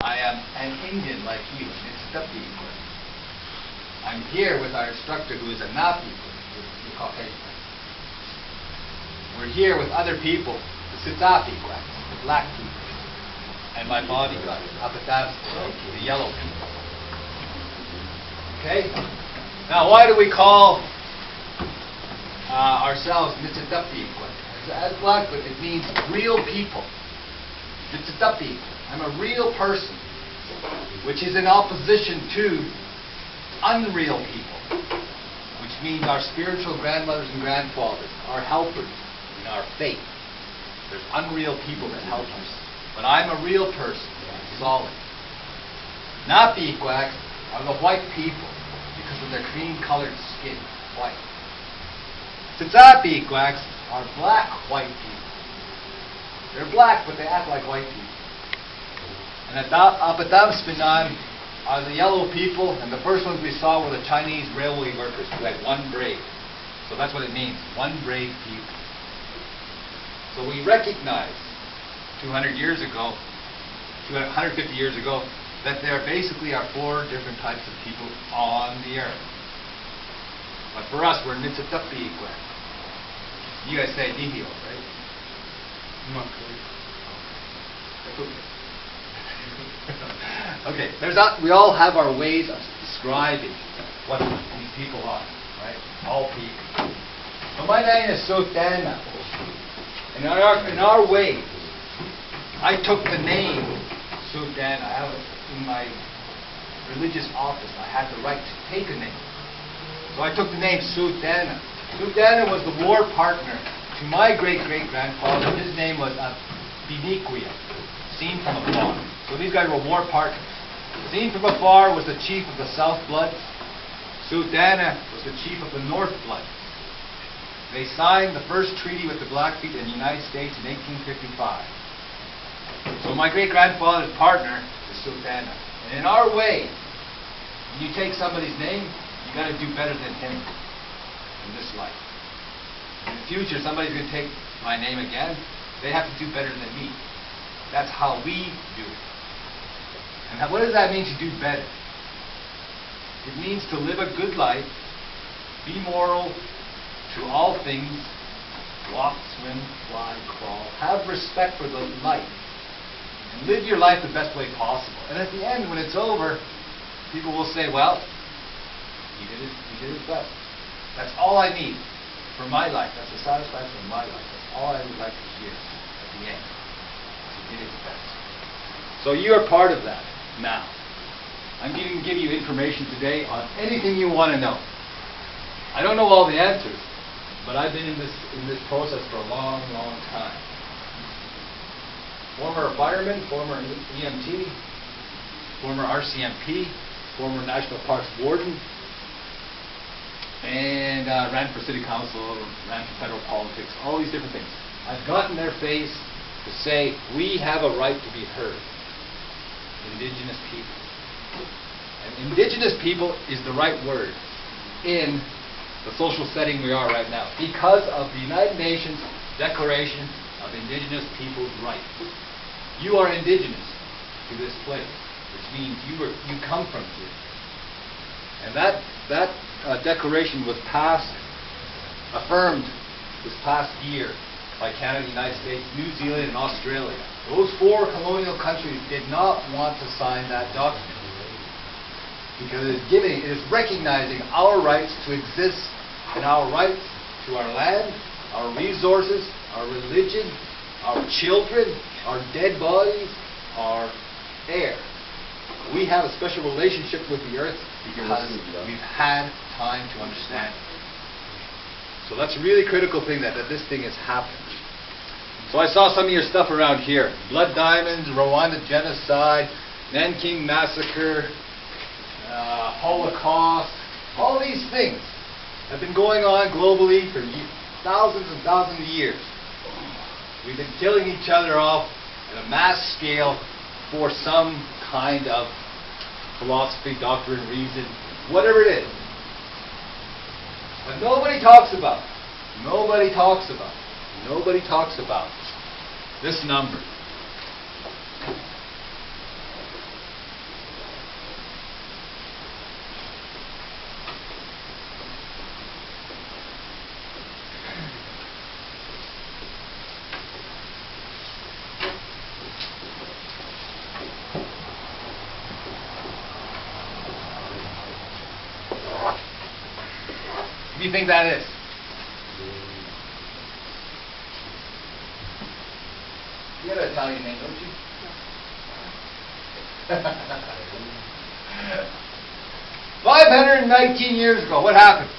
I am an Indian like you, and it's the people. I'm here with our instructor who is a Napi, the Caucasian. We're here with other people, the Sitapi, the black people, and my bodyguard, Apatabs, the yellow people. Okay? Now, why do we call ourselves Mitsitapi? As Blackfoot, it means real people. Mitsitapi. I'm a real person, which is in opposition to unreal people, which means our spiritual grandmothers and grandfathers, our helpers in our faith. There's unreal people that help us. But I'm a real person, solid. Napiquacs are the white people because of their cream-colored skin, white. Tsapiquacs are black white people. They're black, but they act like white people. And Apatamspinan are the yellow people, and the first ones we saw were the Chinese railway workers who had one braid. So that's what it means, one braid people. So we recognize 150 years ago, that there basically are four different types of people on the earth. But for us, we're Nitsatapi. You guys say Dihio, right? Not really. That's okay. Okay, we all have our ways of describing what these people are, right? All people. So my name is Sotana. In our way, I took the name Sotana. I have it in my religious office. I had the right to take a name. So I took the name Sotana. Sotana was the war partner to my great-great-grandfather. His name was Biniquia, seen from afar. So these guys were war partners. Seen from afar was the chief of the South Bloods. Sudana was the chief of the North Bloods. They signed the first treaty with the Blackfeet in the United States in 1855. So my great-grandfather's partner is Sudana. And in our way, when you take somebody's name, you got to do better than him in this life. In the future, somebody's going to take my name again. They have to do better than me. That's how we do it. And what does that mean to do better? It means to live a good life, be moral to all things, walk, swim, fly, crawl, have respect for the life, and live your life the best way possible. And at the end, when it's over, people will say, well, he did his best. That's all I need for my life. That's the satisfaction of my life. That's all I would like to hear at the end. He did his best. So you are part of that now. I'm going to give you information today on anything you want to know. I don't know all the answers, but I've been in this process for a long, long time. Former fireman, former EMT, former RCMP, former National Parks Warden, and ran for city council, ran for federal politics, all these different things. I've gotten their face to say we have a right to be heard. Indigenous people. And indigenous people is the right word in the social setting we are right now because of the United Nations Declaration of Indigenous Peoples' Rights. You are indigenous to this place, which means you come from here. And that declaration was affirmed this past year by Canada, the United States, New Zealand, and Australia. Those four colonial countries did not want to sign that document because it is recognizing our rights to exist and our rights to our land, our resources, our religion, our children, our dead bodies, our air. We have a special relationship with the earth because we've had time to understand it. So that's a really critical thing that this thing has happened. So I saw some of your stuff around here. Blood diamonds, Rwanda genocide, Nanking massacre, Holocaust. All these things have been going on globally for thousands and thousands of years. We've been killing each other off at a mass scale for some kind of philosophy, doctrine, reason, whatever it is. But nobody talks about it. Nobody talks about it. Nobody talks about this number. What do you think that is? You got an Italian name, don't you? 519 years ago, what happened?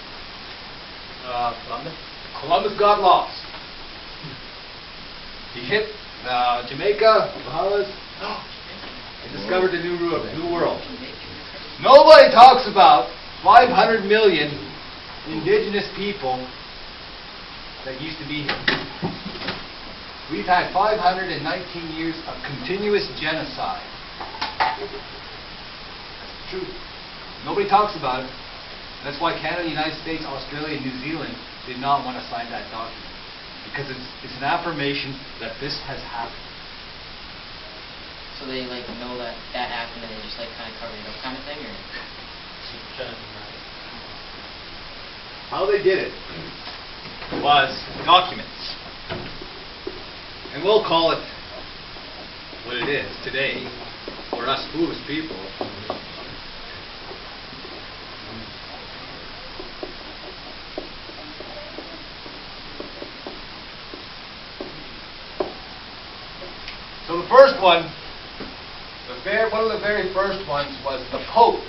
Columbus? Columbus got lost. He hit Jamaica, Bahamas, and discovered the new world. Nobody talks about 500 million indigenous people that used to be here. We've had 519 years of continuous genocide. That's true. Nobody talks about it. That's why Canada, the United States, Australia, and New Zealand did not want to sign that document. Because it's an affirmation that this has happened. So they like know that happened and they just like kind of cover it up kind of thing, or? How they did it was documents. And we'll call it what it is today for us foolish people. So the first one, one of the very first ones was the Pope,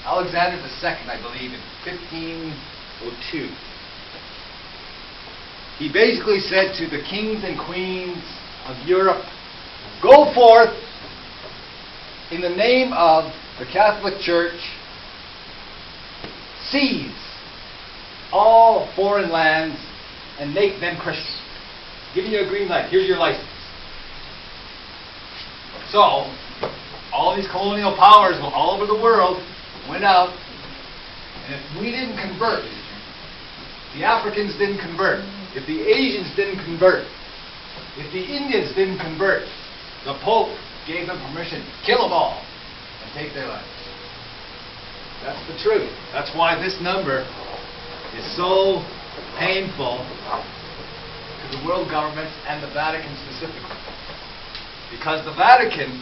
Alexander II, I believe, in 1502. He basically said to the kings and queens of Europe, go forth in the name of the Catholic Church, seize all foreign lands and make them Christian. Giving you a green light, here's your license. So, all these colonial powers all over the world went out, and if we didn't convert, the Africans didn't convert, if the Asians didn't convert, if the Indians didn't convert, the Pope gave them permission to kill them all and take their lives. That's the truth. That's why this number is so painful to the world governments and the Vatican specifically. Because the Vatican